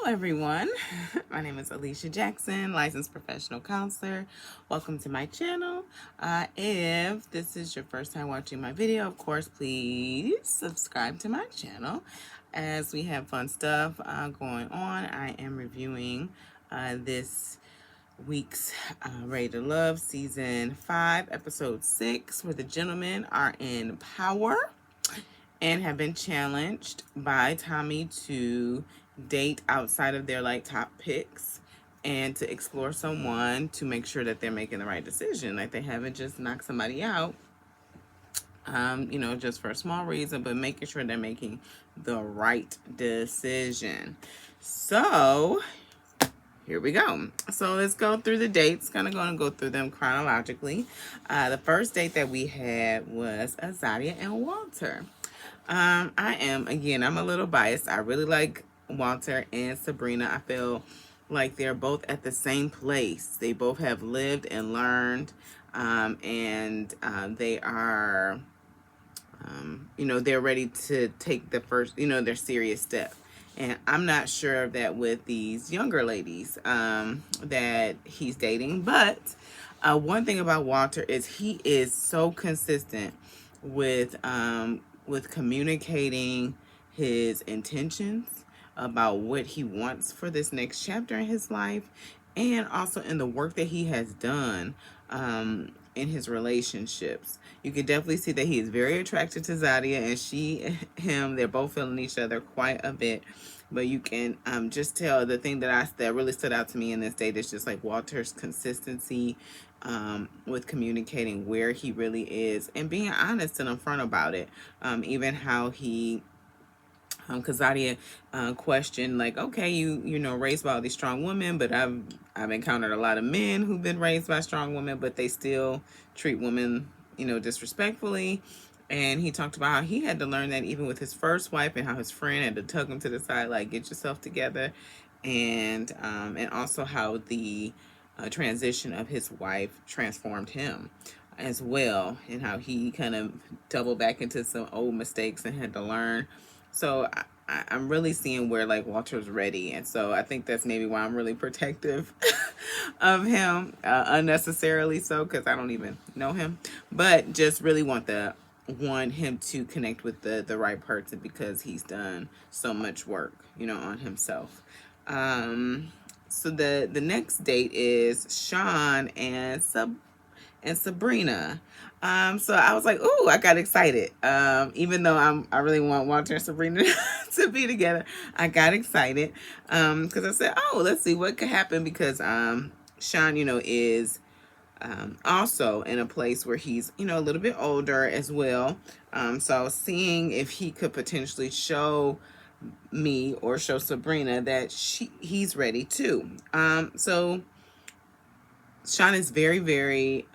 Everyone. My name is Alicia Jackson, licensed professional counselor. Welcome to my channel. If this is your first time watching my video, of course, please subscribe to my channel as we have fun stuff going on. I am reviewing this week's Ready to Love Season 5, Episode 6, where the gentlemen are in power and have been challenged by Tommy to date outside of their top picks and to explore someone to make sure that they're making the right decision. Like they haven't just knocked somebody out, just for a small reason, but making sure they're making the right decision. So here we go. So let's go through the dates. Going to go through them chronologically. The first date that we had was Azadia and Walter. I'm a little biased. I really like Walter and Sabrina. I feel like they're both at the same place. They both have lived and learned, and they are, they're ready to take the first, their serious step. And I'm not sure of that with these younger ladies that he's dating. But one thing about Walter is he is so consistent with communicating his intentions about what he wants for this next chapter in his life, and also in the work that he has done in his relationships. You can definitely see that he is very attracted to Zadia, and him, they're both feeling each other quite a bit. But you can just tell the thing that really stood out to me in this date is just like Walter's consistency with communicating where he really is and being honest and upfront about it. Even how he, because Zadia questioned, like, okay, you know, raised by all these strong women, but I've encountered a lot of men who've been raised by strong women, but they still treat women, disrespectfully. And he talked about how he had to learn that even with his first wife, and how his friend had to tug him to the side, like, get yourself together. And also how the transition of his wife transformed him as well, and how he kind of doubled back into some old mistakes and had to learn. So I'm really seeing where like Walter's ready, and so I think that's maybe why I'm really protective of him, unnecessarily so, because I don't even know him, but just really want him to connect with the right person, because he's done so much work, on himself. So the next date is Sean and Sabrina. So I was like, ooh, I got excited. Even though I really want Walter and Sabrina to be together, I got excited. Because I said, oh, let's see what could happen, because Sean, is also in a place where he's, a little bit older as well. So I was seeing if he could potentially show me or show Sabrina that he's ready too. So Sean is very, very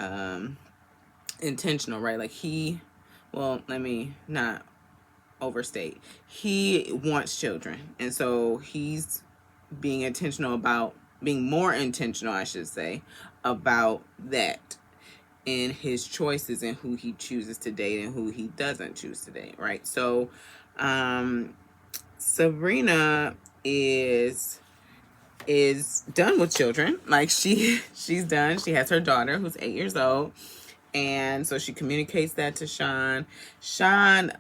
intentional, right? Like let me not overstate. He wants children, and so he's being more intentional, I should say, about that in his choices and who he chooses to date and who he doesn't choose to date, right? So Sabrina is done with children. Like she's done. She has her daughter who's 8 years old, and so she communicates that to Sean. Sean,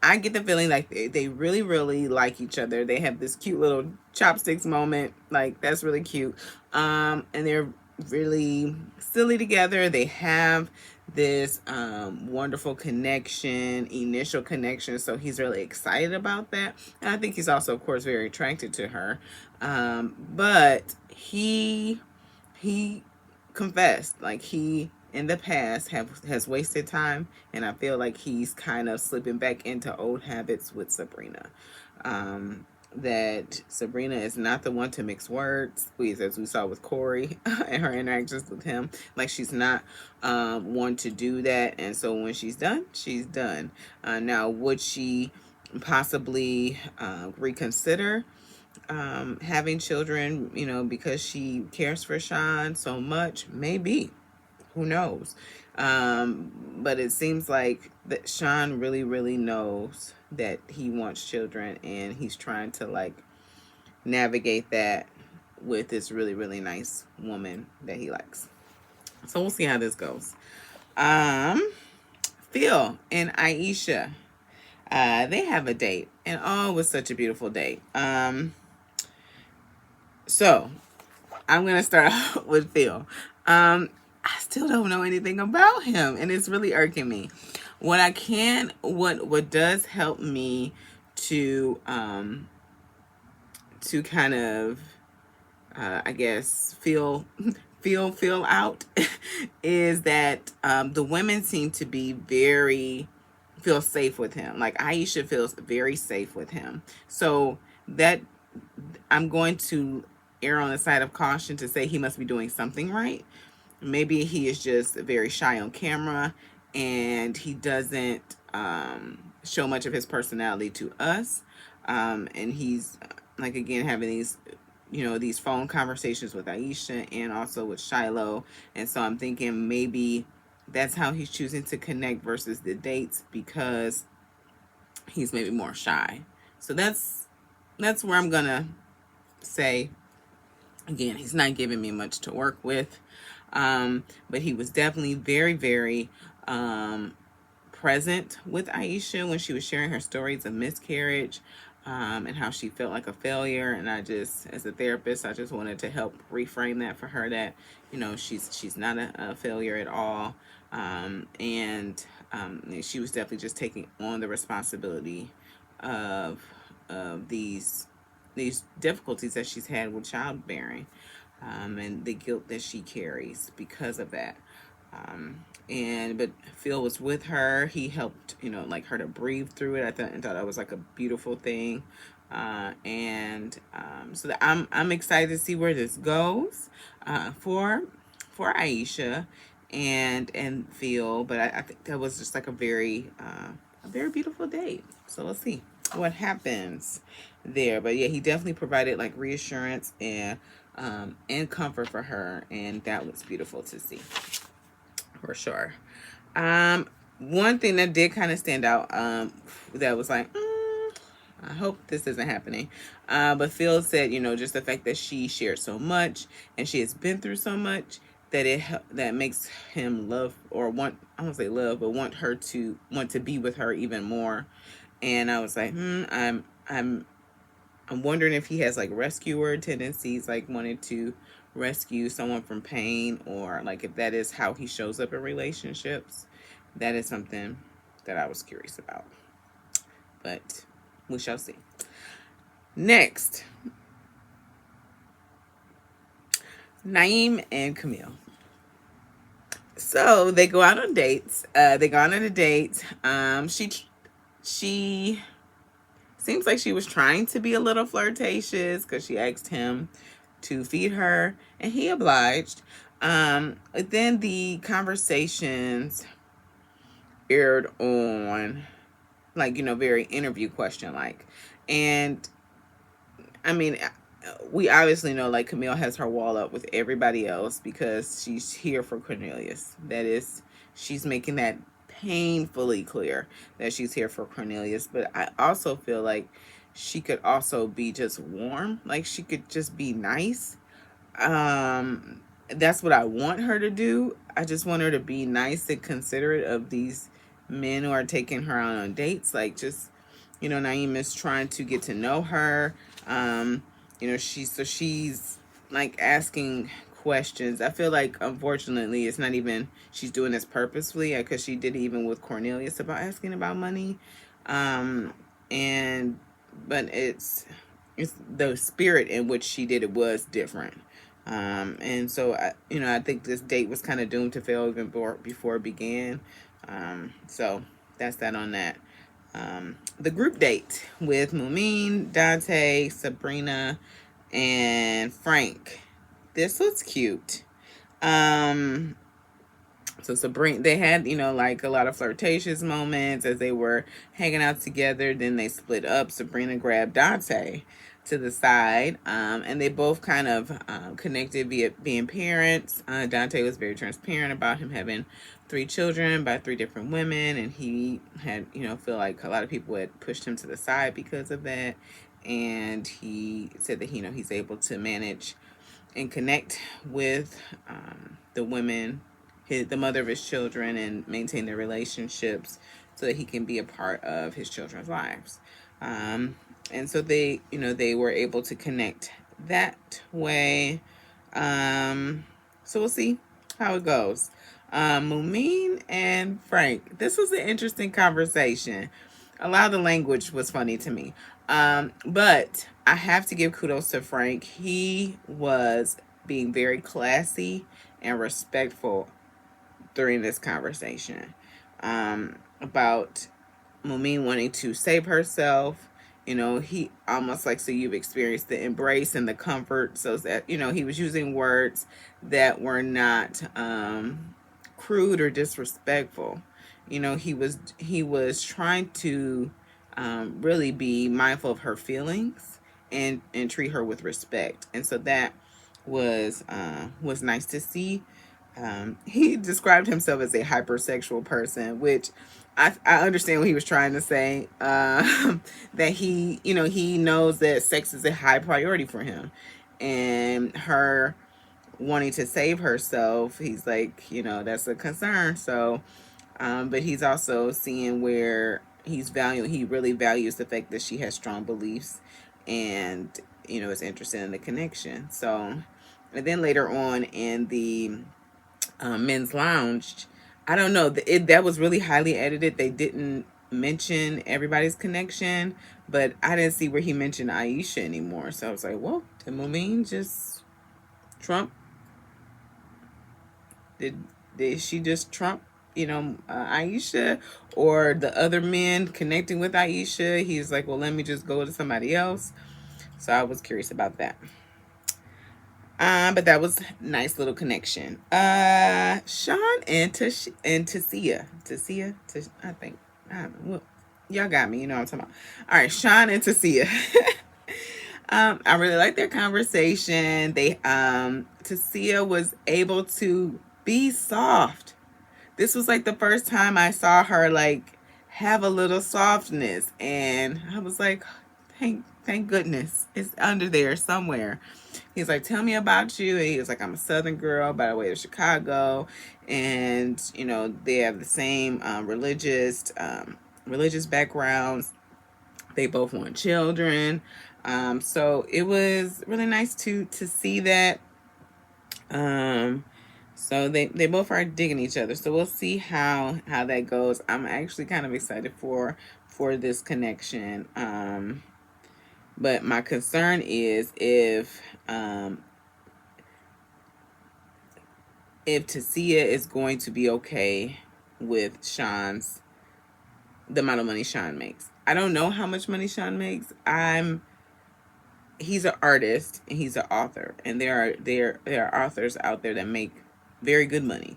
I get the feeling like they really, really like each other. They have this cute little chopsticks moment. Like, that's really cute. And they're really silly together. They have this wonderful initial connection. So he's really excited about that. And I think he's also, of course, very attracted to her. But he confessed, like, he in the past has wasted time, and I feel like he's kind of slipping back into old habits with Sabrina. That Sabrina is not the one to mix words, please, as we saw with Corey and her interactions with him. Like, she's not one to do that, and so when she's done, she's done. Now, would she possibly reconsider having children, because she cares for Sean so much? Maybe. Who knows? But it seems like that Sean really, really knows that he wants children, and he's trying to navigate that with this really, really nice woman that he likes. So we'll see how this goes. Phil and Aisha, they have a date, and oh, it was such a beautiful date. So I'm gonna start out with Phil. I still don't know anything about him, and it's really irking me. What does help me to kind of I guess feel out is that the women seem to be feel safe with him. Like Aisha feels very safe with him. So that I'm going to err on the side of caution to say he must be doing something right. Maybe he is just very shy on camera and he doesn't show much of his personality to us. And he's like, again, having these phone conversations with Aisha and also with Shiloh. And so I'm thinking maybe that's how he's choosing to connect versus the dates, because he's maybe more shy. So that's where I'm gonna say, again, he's not giving me much to work with. But he was definitely very, very present with Aisha when she was sharing her stories of miscarriage, and how she felt like a failure. And I just, as a therapist, I just wanted to help reframe that for her, that, she's not a failure at all. And she was definitely just taking on the responsibility of these difficulties that she's had with childbearing, and the guilt that she carries because of that. But Phil was with her. He helped, like, her to breathe through it. I thought that was like a beautiful thing. So that I'm excited to see where this goes for Aisha and Phil. But I think that was just like a very beautiful date. So let's see what happens there. But yeah, he definitely provided like reassurance and comfort for her, and that was beautiful to see, for sure. One thing that did kind of stand out, that was like, I hope this isn't happening. But Phil said, just the fact that she shared so much and she has been through so much, that makes him love, or want, I don't say love, but want to be with her even more. And I was like, I'm wondering if he has like rescuer tendencies, like wanted to rescue someone from pain, or like if that is how he shows up in relationships. That is something that I was curious about, but we shall see. Next, Naeem and Camille. So they go out on dates. They go on a date. She seems like she was trying to be a little flirtatious because she asked him to feed her, and he obliged. Then the conversations aired on, like, very interview question like. And I mean, we obviously know, like, Camille has her wall up with everybody else because she's here for Cornelius. That is, she's making that painfully clear that she's here for Cornelius. But I also feel like she could also be just warm. Like, she could just be nice. That's what I want her to do. I just want her to be nice and considerate of these men who are taking her out on dates. Like, just, Naeem is trying to get to know her. She's like asking questions. I feel like, unfortunately, it's not even, she's doing this purposefully, because she did it even with Cornelius about asking about money. But it's the spirit in which she did it was different. And so I think this date was kind of doomed to fail even before it began. So that's that on that. The group date with Mumin, Dante, Sabrina, and Frank. This was cute. So Sabrina, they had, like a lot of flirtatious moments as they were hanging out together. Then they split up. Sabrina grabbed Dante to the side, and they both kind of connected via being parents. Dante was very transparent about him having 3 children by 3 different women, and he had, feel like a lot of people had pushed him to the side because of that. and he said that he's able to manage and connect with the women, the mother of his children, and maintain their relationships so that he can be a part of his children's lives. And so they were able to connect that way. So we'll see how it goes. Mumin and Frank. This was an interesting conversation. A lot of the language was funny to me. But I have to give kudos to Frank. He was being very classy and respectful during this conversation about Mumin wanting to save herself. He almost like, so you've experienced the embrace and the comfort. So that, he was using words that were not crude or disrespectful. He was trying to really be mindful of her feelings and treat her with respect. And so that was nice to see. He described himself as a hypersexual person, which I understand what he was trying to say. That he knows that sex is a high priority for him, and her wanting to save herself, he's like, that's a concern. So, but he's also seeing where he really values the fact that she has strong beliefs, and is interested in the connection. So, and then later on in the men's lounge, I don't know, that was really highly edited. They didn't mention everybody's connection, but I didn't see where he mentioned Aisha anymore. So I was like, well, did Mumin just trump? Did she just trump, Aisha, or the other men connecting with Aisha? He's like, well, let me just go to somebody else. So I was curious about that. But that was nice little connection. Sean and Tasia. I think. Well, y'all got me. You know what I'm talking about. All right, Sean and Tasia. I really like their conversation. Tasia was able to be soft. This was like the first time I saw her like have a little softness, and I was like, thank goodness it's under there somewhere. He's like, tell me about you. And he was like, I'm a Southern girl by the way of Chicago, and they have the same religious backgrounds. They both want children. So it was really nice to see that. So they both are digging each other. So we'll see how that goes. I'm actually kind of excited for this connection. But my concern is if Tasia is going to be okay with the amount of money Sean makes. I don't know how much money Sean makes. He's an artist and he's an author, and there are authors out there that make very good money.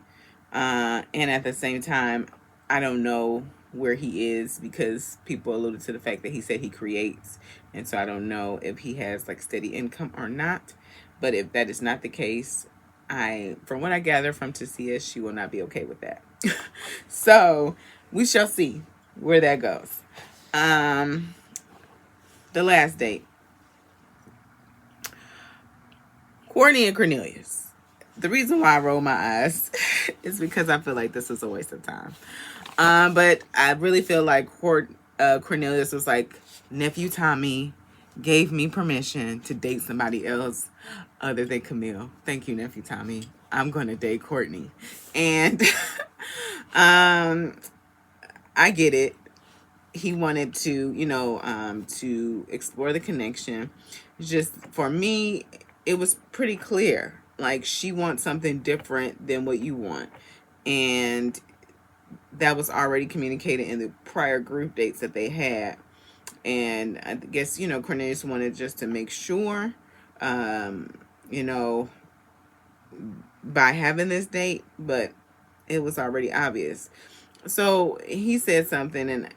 And at the same time, I don't know where he is, because people alluded to the fact that he said he creates, and so I don't know if he has like steady income or not. But if that is not the case, from what I gather from Tasia, she will not be okay with that. So we shall see where that goes. The last date, Courtney and Cornelius. The reason why I roll my eyes is because I feel like this was a waste of time. But I really feel like Cornelius was like, Nephew Tommy gave me permission to date somebody else other than Camille. Thank you, Nephew Tommy. I'm going to date Courtney. And I get it. He wanted to, to explore the connection. Just for me, it was pretty clear. Like, she wants something different than what you want. And that was already communicated in the prior group dates that they had. And I guess, Cornelius wanted just to make sure, by having this date, but it was already obvious. So he said something, and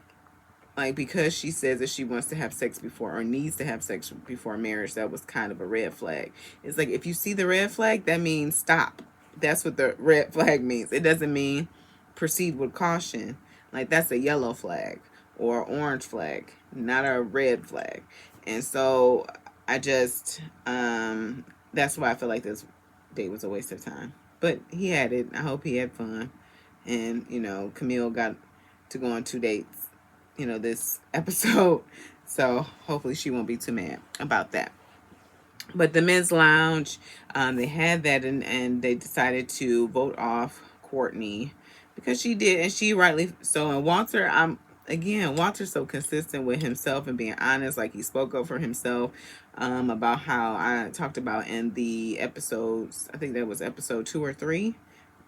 like, because she says that she wants to have sex before, or needs to have sex before marriage, that was kind of a red flag. It's like, if you see the red flag, that means stop. That's what the red flag means. It doesn't mean proceed with caution. Like, that's a yellow flag or orange flag, not a red flag. And so I just, that's why I feel like this date was a waste of time. But he had it. I hope he had fun. And, you know, Camille got to go on 2 dates, you know, this episode. So hopefully she won't be too mad about that. But the men's lounge, they had that, and they decided to vote off Courtney because she did, and she rightly so. And Walter, Walter's so consistent with himself and being honest, like he spoke up for himself, about how I talked about in the episodes. I think that was episode 2 or 3.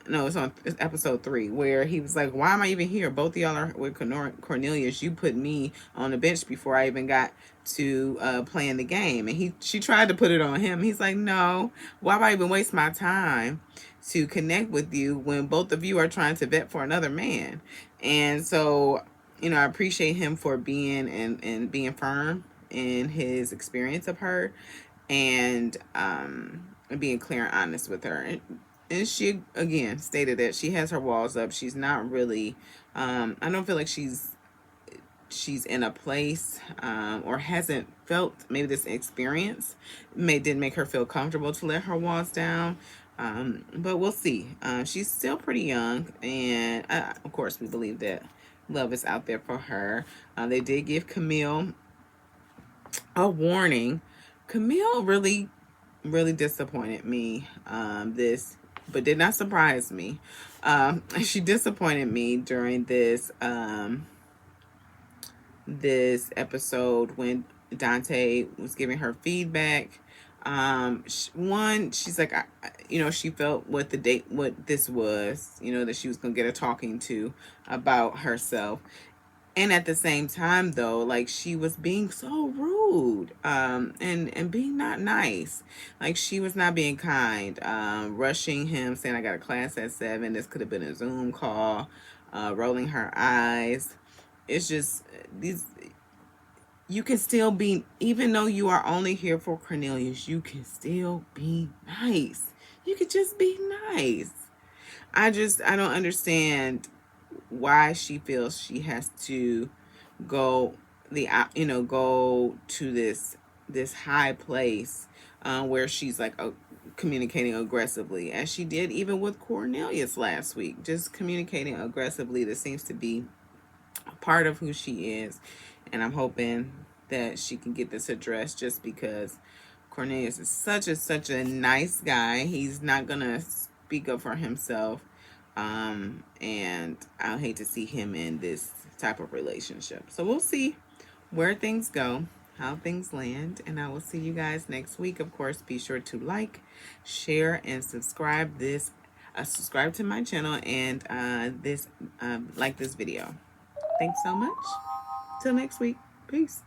No, it's episode 3, where he was like, "Why am I even here? Both of y'all are with Cornelius. You put me on the bench before I even got to playing the game." And she tried to put it on him. He's like, "No, why would I even waste my time to connect with you when both of you are trying to vet for another man?" And so, you know, I appreciate him for being and being firm in his experience of her, and being clear and honest with her. And she again stated that she has her walls up. She's not really, I don't feel like she's in a place, or hasn't felt, maybe this experience didn't make her feel comfortable to let her walls down. But we'll see. She's still pretty young, and of course we believe that love is out there for her. They did give Camille a warning. Camille really disappointed me, but did not surprise me. She disappointed me during this episode when Dante was giving her feedback. She's like, you know, she felt what this was, you know, that she was gonna get a talking to about herself. And at the same time, though, like, she was being so rude, and being not nice. Like, she was not being kind, rushing him, saying, "I got a class at 7. This could have been a Zoom call," rolling her eyes. It's just, you can still be, even though you are only here for Cornelius, you can still be nice. You could just be nice. I don't understand why she feels she has to go go to this high place, where she's like communicating aggressively, as she did even with Cornelius last week. Just communicating aggressively, that seems to be a part of who she is, and I'm hoping that she can get this addressed, just because Cornelius is such a nice guy. He's not gonna speak up for himself, and I hate to see him in this type of relationship. So we'll see where things go, how things land, and I will see you guys next week. Of course, be sure to like, share, and subscribe subscribe to my channel, and like this video. Thanks so much. Till next week. Peace.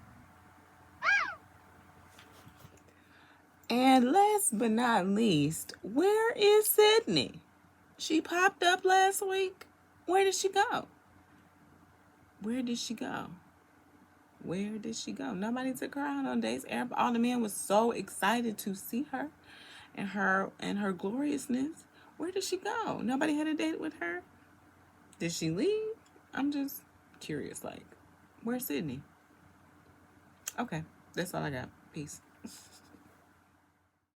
And last but not least, where is Sydney? She popped up last week. Where did she go? Where did she go? Where did she go? Nobody took her out on dates. All the men was so excited to see her and her gloriousness. Where did she go? Nobody had a date with her. Did she leave? I'm just curious. Like, where's Sydney? Okay, that's all I got. Peace.